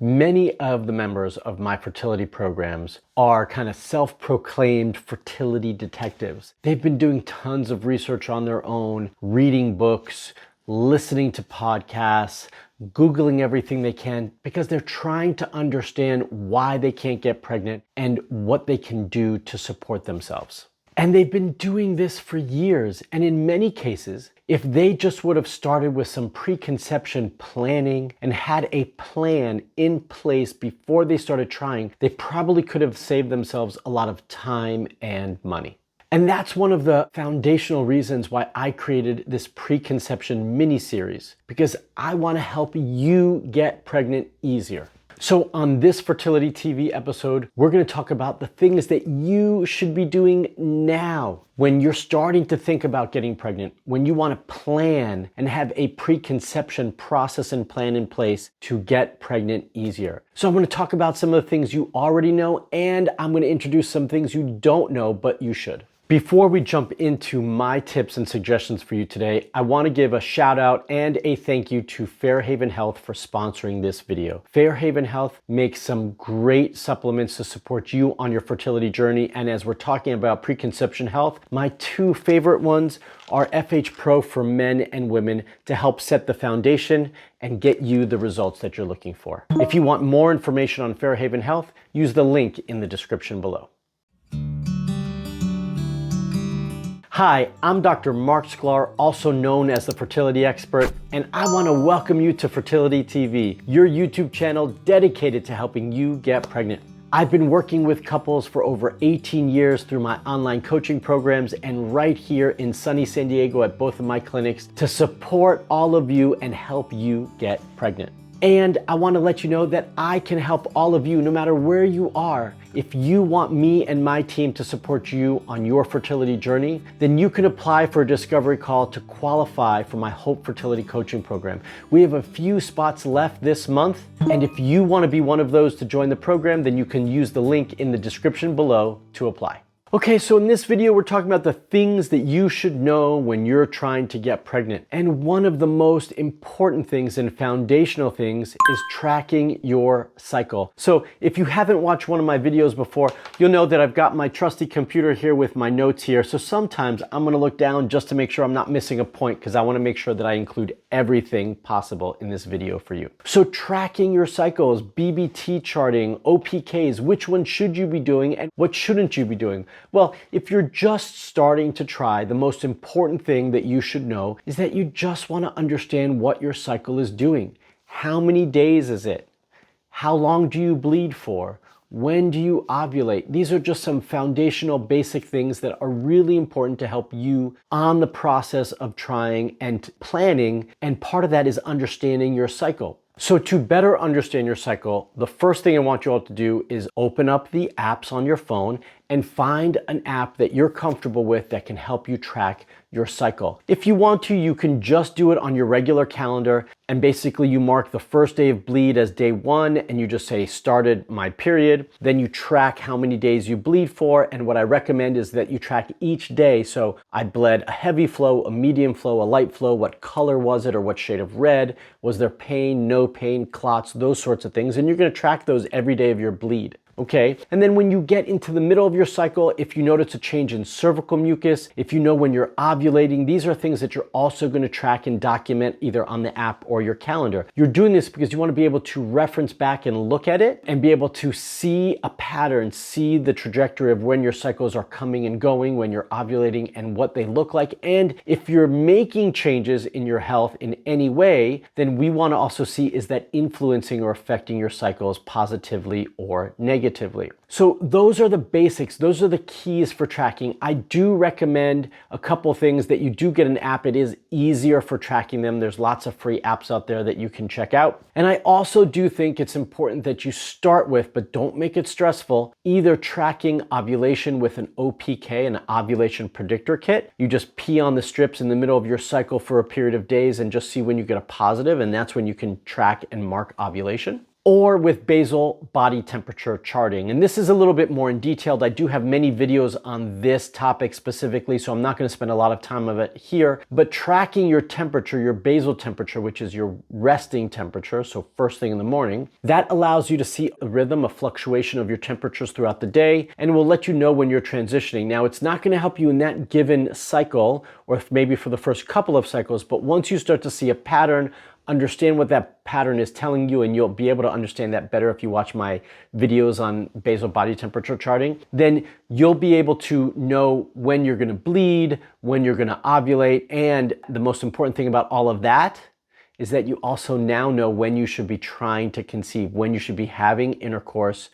Many of the members of my fertility programs are kind of self-proclaimed fertility detectives. They've been doing tons of research on their own, reading books, listening to podcasts, Googling everything they can because they're trying to understand why they can't get pregnant and what they can do to support themselves. And they've been doing this for years. And in many cases, if they just would have started with some preconception planning and had a plan in place before they started trying, they probably could have saved themselves a lot of time and money. And that's one of the foundational reasons why I created this preconception mini-series, because I want to help you get pregnant easier. So on this Fertility TV episode, we're going to talk about the things that you should be doing now when you're starting to think about getting pregnant, when you want to plan and have a preconception process and plan in place to get pregnant easier. So I'm going to talk about some of the things you already know, and I'm going to introduce some things you don't know, but you should. Before we jump into my tips and suggestions for you today, I want to give a shout out and a thank you to Fairhaven Health for sponsoring this video. Fairhaven Health makes some great supplements to support you on your fertility journey. And as we're talking about preconception health, my two favorite ones are FH Pro for men and women to help set the foundation and get you the results that you're looking for. If you want more information on Fairhaven Health, use the link in the description below. Hi, I'm Dr. Marc Sklar, also known as the Fertility Expert, and I want to welcome you to Fertility TV, your YouTube channel dedicated to helping you get pregnant. I've been working with couples for over 18 years through my online coaching programs and right here in sunny San Diego at both of my clinics to support all of you and help you get pregnant. And I want to let you know that I can help all of you no matter where you are. If you want me and my team to support you on your fertility journey, then you can apply for a discovery call to qualify for my Hope Fertility Coaching Program. We have a few spots left this month, and if you want to be one of those to join the program, then you can use the link in the description below to apply. Okay, so in this video, we're talking about the things that you should know when you're trying to get pregnant. And one of the most important things and foundational things is tracking your cycle. So if you haven't watched one of my videos before, you'll know that I've got my trusty computer here with my notes here. So sometimes I'm gonna look down just to make sure I'm not missing a point because I wanna make sure that I include everything possible in this video for you. So tracking your cycles, BBT charting, OPKs, which one should you be doing and what shouldn't you be doing? Well, if you're just starting to try, the most important thing that you should know is that you just want to understand what your cycle is doing. How many days is it? How long do you bleed for? When do you ovulate? These are just some foundational basic things that are really important to help you on the process of trying and planning. And part of that is understanding your cycle. So to better understand your cycle, the first thing I want you all to do is open up the apps on your phone and find an app that you're comfortable with that can help you track your cycle. If you want to, you can just do it on your regular calendar, and basically you mark the first day of bleed as day 1 and you just say started my period. Then you track how many days you bleed for, and what I recommend is that you track each day. So I bled a heavy flow, a medium flow, a light flow, what color was it or what shade of red, was there pain, no pain, clots, those sorts of things, and you're going to track those every day of your bleed. Okay, and then when you get into the middle of your cycle, if you notice a change in cervical mucus, if you know when you're ovulating, these are things that you're also going to track and document either on the app or your calendar. You're doing this because you want to be able to reference back and look at it and be able to see a pattern, see the trajectory of when your cycles are coming and going, when you're ovulating and what they look like. And if you're making changes in your health in any way, then we want to also see, is that influencing or affecting your cycles positively or negatively? So those are the basics. Those are the keys for tracking. I do recommend a couple things that you do get an app. It is easier for tracking them. There's lots of free apps out there that you can check out. And I also do think it's important that you start with, but don't make it stressful, either tracking ovulation with an OPK, an ovulation predictor kit. You just pee on the strips in the middle of your cycle for a period of days and just see when you get a positive, and that's when you can track and mark ovulation. or with basal body temperature charting. And this is a little bit more in detail. I do have many videos on this topic specifically, so I'm not going to spend a lot of time of it here. But tracking your temperature, your basal temperature, which is your resting temperature, so first thing in the morning, that allows you to see a rhythm, a fluctuation of your temperatures throughout the day, and will let you know when you're transitioning. Now, it's not going to help you in that given cycle, or maybe for the first couple of cycles, but once you start to see a pattern, understand what that pattern is telling you, and you'll be able to understand that better if you watch my videos on basal body temperature charting, then you'll be able to know when you're going to bleed, when you're going to ovulate, and the most important thing about all of that is that you also now know when you should be trying to conceive, when you should be having intercourse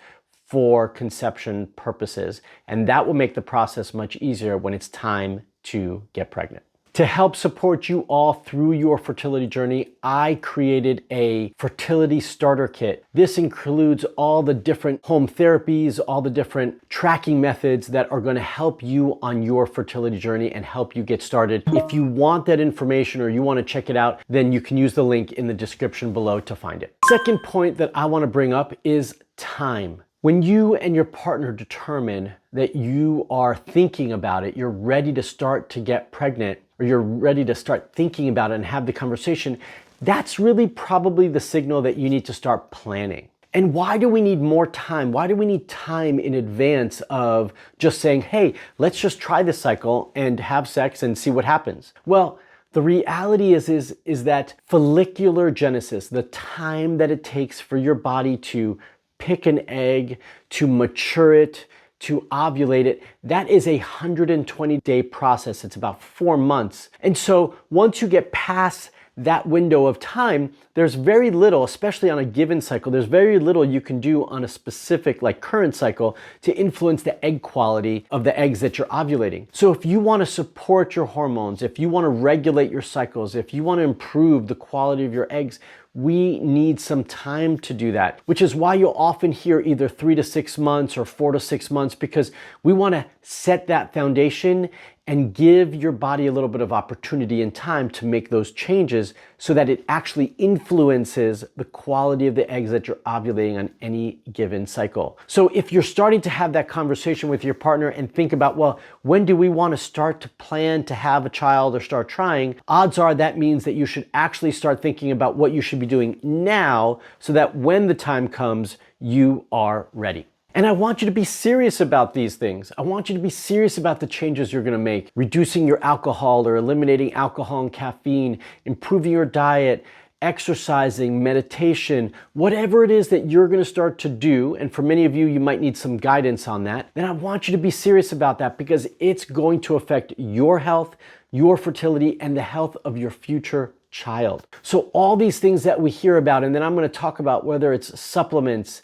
for conception purposes. And that will make the process much easier when it's time to get pregnant. To help support you all through your fertility journey, I created a fertility starter kit. This includes all the different home therapies, all the different tracking methods that are going to help you on your fertility journey and help you get started. If you want that information or you want to check it out, then you can use the link in the description below to find it. Second point that I want to bring up is time. When you and your partner determine that you are thinking about it, you're ready to start to get pregnant, or you're ready to start thinking about it and have the conversation, that's really probably the signal that you need to start planning. And why do we need more time? Why do we need time in advance of just saying, hey, let's just try this cycle and have sex and see what happens? Well, the reality is that follicular genesis, the time that it takes for your body to pick an egg, to mature it, to ovulate it, that is a 120-day process. It's about 4 months. And so once you get past that window of time, there's very little, especially on a given cycle, there's very little you can do on a specific, like current cycle, to influence the egg quality of the eggs that you're ovulating. So if you want to support your hormones, if you want to regulate your cycles, if you want to improve the quality of your eggs, we need some time to do that, which is why you'll often hear either 3 to 6 months or 4 to 6 months, because we want to set that foundation and give your body a little bit of opportunity and time to make those changes so that it actually influences the quality of the eggs that you're ovulating on any given cycle. So if you're starting to have that conversation with your partner and think about, well, when do we want to start to plan to have a child or start trying, odds are that means that you should actually start thinking about what you should be doing now so that when the time comes, you are ready. And I want you to be serious about these things. I want you to be serious about the changes you're gonna make. Reducing your alcohol or eliminating alcohol and caffeine, improving your diet, exercising, meditation, whatever it is that you're gonna start to do, and for many of you, you might need some guidance on that, then I want you to be serious about that because it's going to affect your health, your fertility, and the health of your future child. So all these things that we hear about, and then I'm gonna talk about whether it's supplements,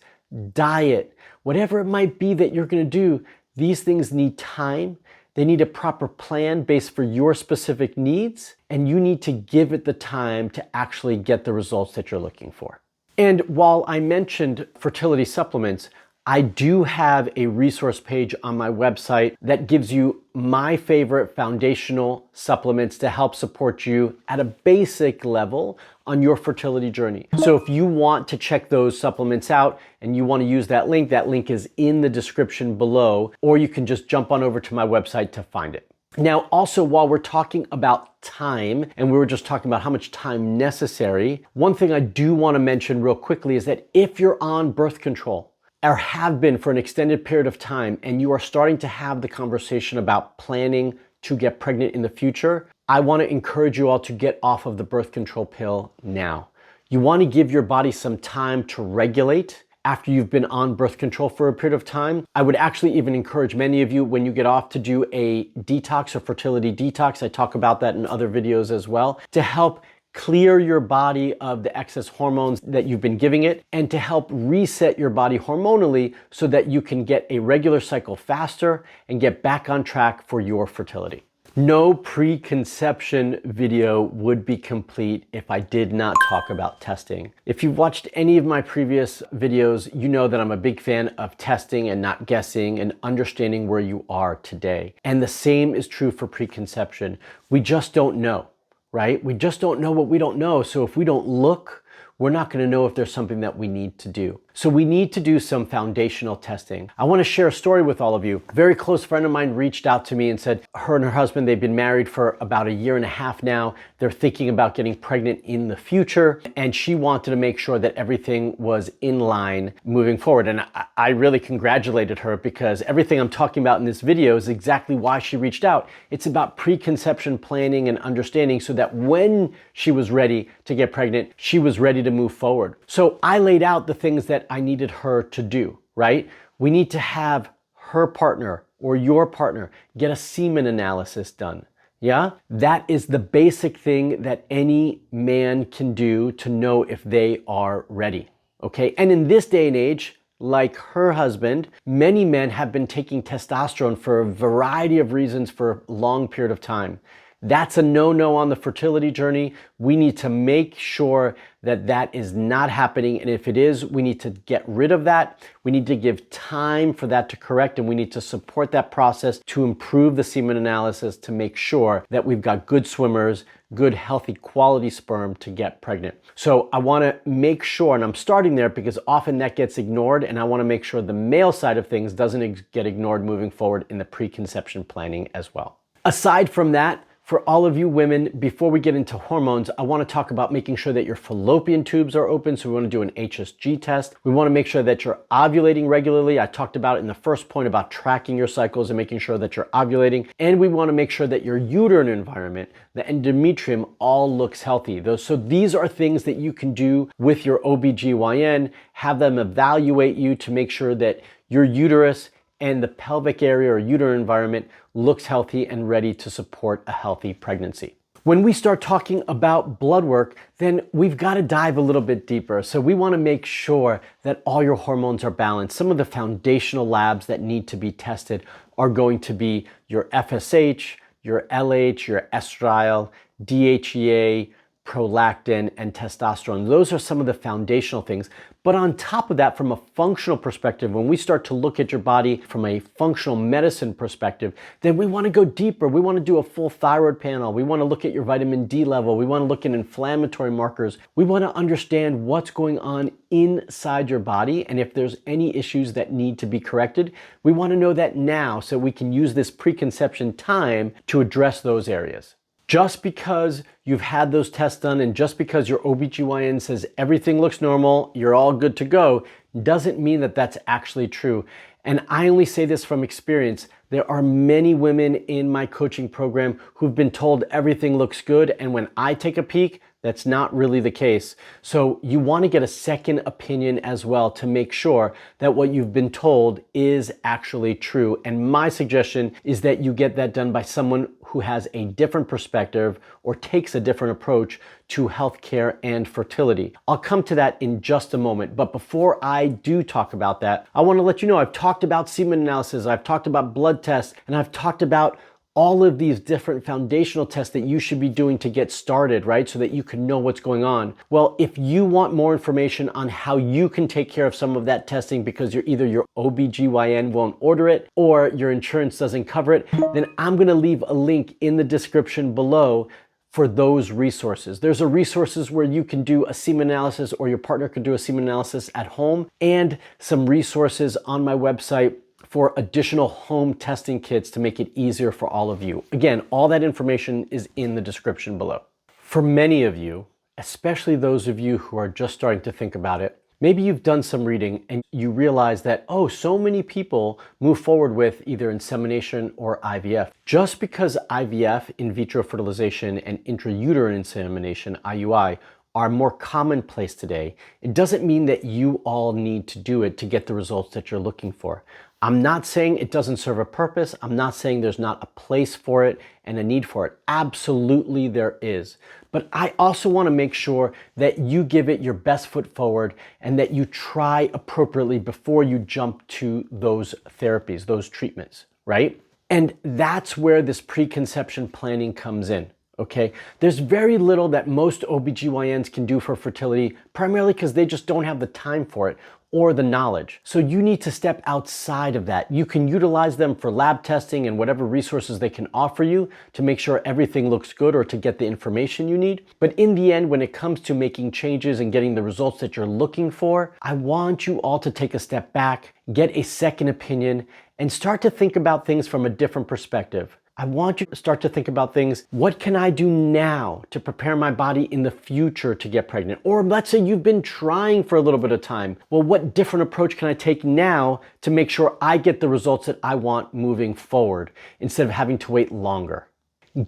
diet, whatever it might be that you're going to do, these things need time. They need a proper plan based for your specific needs, and you need to give it the time to actually get the results that you're looking for. And while I mentioned fertility supplements, I do have a resource page on my website that gives you my favorite foundational supplements to help support you at a basic level on your fertility journey. So if you want to check those supplements out and you want to use that link is in the description below, or you can just jump on over to my website to find it. Now, also, while we're talking about time, and we were just talking about how much time necessary, one thing I do want to mention real quickly is that if you're on birth control, or have been for an extended period of time, and you are starting to have the conversation about planning to get pregnant in the future, I want to encourage you all to get off of the birth control pill now. You want to give your body some time to regulate after you've been on birth control for a period of time. I would actually even encourage many of you, when you get off, to do a detox or fertility detox. I talk about that in other videos as well, to help clear your body of the excess hormones that you've been giving it, and to help reset your body hormonally so that you can get a regular cycle faster and get back on track for your fertility. No preconception video would be complete if I did not talk about testing. If you've watched any of my previous videos, you know that I'm a big fan of testing and not guessing and understanding where you are today. And the same is true for preconception. We just don't know. Right? We just don't know what we don't know. So if we don't look, we're not going to know if there's something that we need to do. So we need to do some foundational testing. I want to share a story with all of you. A very close friend of mine reached out to me and said her and her husband, they've been married for about 1.5 years now. They're thinking about getting pregnant in the future, and she wanted to make sure that everything was in line moving forward. And I really congratulated her, because everything I'm talking about in this video is exactly why she reached out. It's about preconception planning and understanding, so that when she was ready to get pregnant, she was ready to move forward. So I laid out the things that I needed her to do, right? We need to have her partner or your partner get a semen analysis done. Yeah, that is the basic thing that any man can do to know if they are ready. Okay, and in this day and age, like her husband, many men have been taking testosterone for a variety of reasons for a long period of time. That's a no-no on the fertility journey. We need to make sure that that is not happening. And if it is, we need to get rid of that. We need to give time for that to correct, and we need to support that process to improve the semen analysis to make sure that we've got good swimmers, good, healthy, quality sperm to get pregnant. So I want to make sure, and I'm starting there because often that gets ignored, and I want to make sure the male side of things doesn't get ignored moving forward in the preconception planning as well. Aside from that, for all of you women, before we get into hormones, I want to talk about making sure that your fallopian tubes are open. So we want to do an HSG test. We want to make sure that you're ovulating regularly. I talked about it in the first point about tracking your cycles and making sure that you're ovulating. And we want to make sure that your uterine environment, the endometrium, all looks healthy. So these are things that you can do with your OBGYN, have them evaluate you to make sure that your uterus and the pelvic area or uterine environment looks healthy and ready to support a healthy pregnancy. When we start talking about blood work, then we've got to dive a little bit deeper. So we want to make sure that all your hormones are balanced. Some of the foundational labs that need to be tested are going to be your FSH, your LH, your estradiol, DHEA, prolactin, and testosterone. Those are some of the foundational things. But on top of that, from a functional perspective, when we start to look at your body from a functional medicine perspective, then we want to go deeper. We want to do a full thyroid panel. We want to look at your vitamin D level. We want to look at inflammatory markers. We want to understand what's going on inside your body, and if there's any issues that need to be corrected, we want to know that now so we can use this preconception time to address those areas. Just because you've had those tests done and just because your OBGYN says everything looks normal, you're all good to go, doesn't mean that that's actually true. And I only say this from experience. There are many women in my coaching program who've been told everything looks good, and when I take a peek, that's not really the case. So you want to get a second opinion as well to make sure that what you've been told is actually true. And my suggestion is that you get that done by someone who has a different perspective or takes a different approach to healthcare and fertility. I'll come to that in just a moment. But before I do talk about that, I want to let you know I've talked about semen analysis, I've talked about blood tests, and I've talked about all of these different foundational tests that you should be doing to get started, right? So that you can know what's going on. Well, if you want more information on how you can take care of some of that testing because either your OBGYN won't order it or your insurance doesn't cover it, then I'm gonna leave a link in the description below for those resources. There's a resources where you can do a semen analysis or your partner can do a semen analysis at home, and some resources on my website for additional home testing kits to make it easier for all of you. Again, all that information is in the description below. For many of you, especially those of you who are just starting to think about it, maybe you've done some reading and you realize that, oh, so many people move forward with either insemination or IVF. Just because IVF, in vitro fertilization, and intrauterine insemination, IUI, are more commonplace today, it doesn't mean that you all need to do it to get the results that you're looking for. I'm not saying it doesn't serve a purpose. I'm not saying there's not a place for it and a need for it. Absolutely there is. But I also want to make sure that you give it your best foot forward and that you try appropriately before you jump to those therapies, those treatments, right? And that's where this preconception planning comes in. Okay, there's very little that most OBGYNs can do for fertility, primarily because they just don't have the time for it, or the knowledge. So you need to step outside of that. You can utilize them for lab testing and whatever resources they can offer you to make sure everything looks good or to get the information you need. But in the end, when it comes to making changes and getting the results that you're looking for, I want you all to take a step back, get a second opinion, and start to think about things from a different perspective. I want you to start to think about things. What can I do now to prepare my body in the future to get pregnant? Or let's say you've been trying for a little bit of time. Well, what different approach can I take now to make sure I get the results that I want moving forward instead of having to wait longer?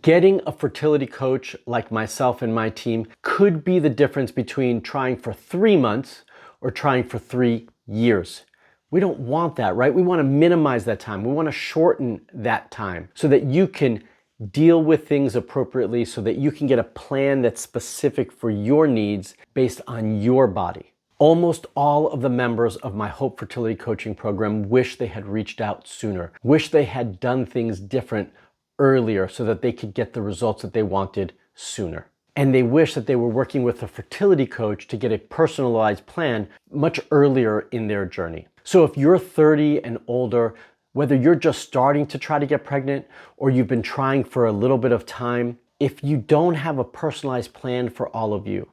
Getting a fertility coach like myself and my team could be the difference between trying for 3 months or trying for 3 years. We don't want that, right? We want to minimize that time. We want to shorten that time so that you can deal with things appropriately, so that you can get a plan that's specific for your needs based on your body. Almost all of the members of my Hope Fertility Coaching Program wish they had reached out sooner, wish they had done things different earlier so that they could get the results that they wanted sooner. And they wish that they were working with a fertility coach to get a personalized plan much earlier in their journey. So if you're 30 and older, whether you're just starting to try to get pregnant or you've been trying for a little bit of time, if you don't have a personalized plan for all of you,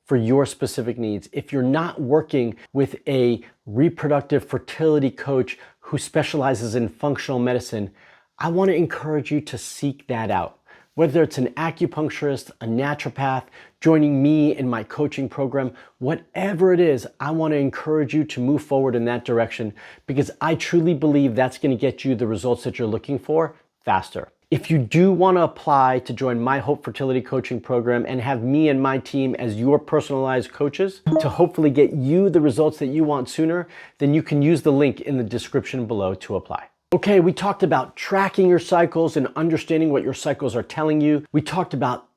for your specific needs, if you're not working with a reproductive fertility coach who specializes in functional medicine, I want to encourage you to seek that out. Whether it's an acupuncturist, a naturopath, joining me in my coaching program, whatever it is, I want to encourage you to move forward in that direction because I truly believe that's going to get you the results that you're looking for faster. If you do want to apply to join my Hope Fertility Coaching Program and have me and my team as your personalized coaches to hopefully get you the results that you want sooner, then you can use the link in the description below to apply. Okay, we talked about tracking your cycles and understanding what your cycles are telling you. We talked about,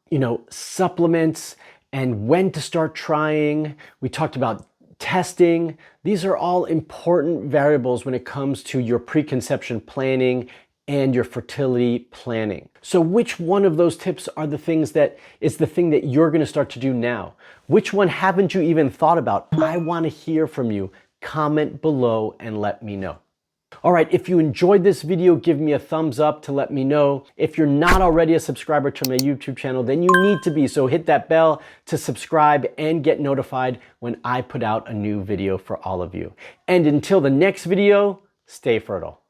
supplements and when to start trying. We talked about testing. These are all important variables when it comes to your preconception planning and your fertility planning. So which one of those tips are the things that is the thing that you're going to start to do now? Which one haven't you even thought about? I want to hear from you. Comment below and let me know. All right, if you enjoyed this video, give me a thumbs up to let me know. If you're not already a subscriber to my YouTube channel, then you need to be. So hit that bell to subscribe and get notified when I put out a new video for all of you. And until the next video, stay fertile.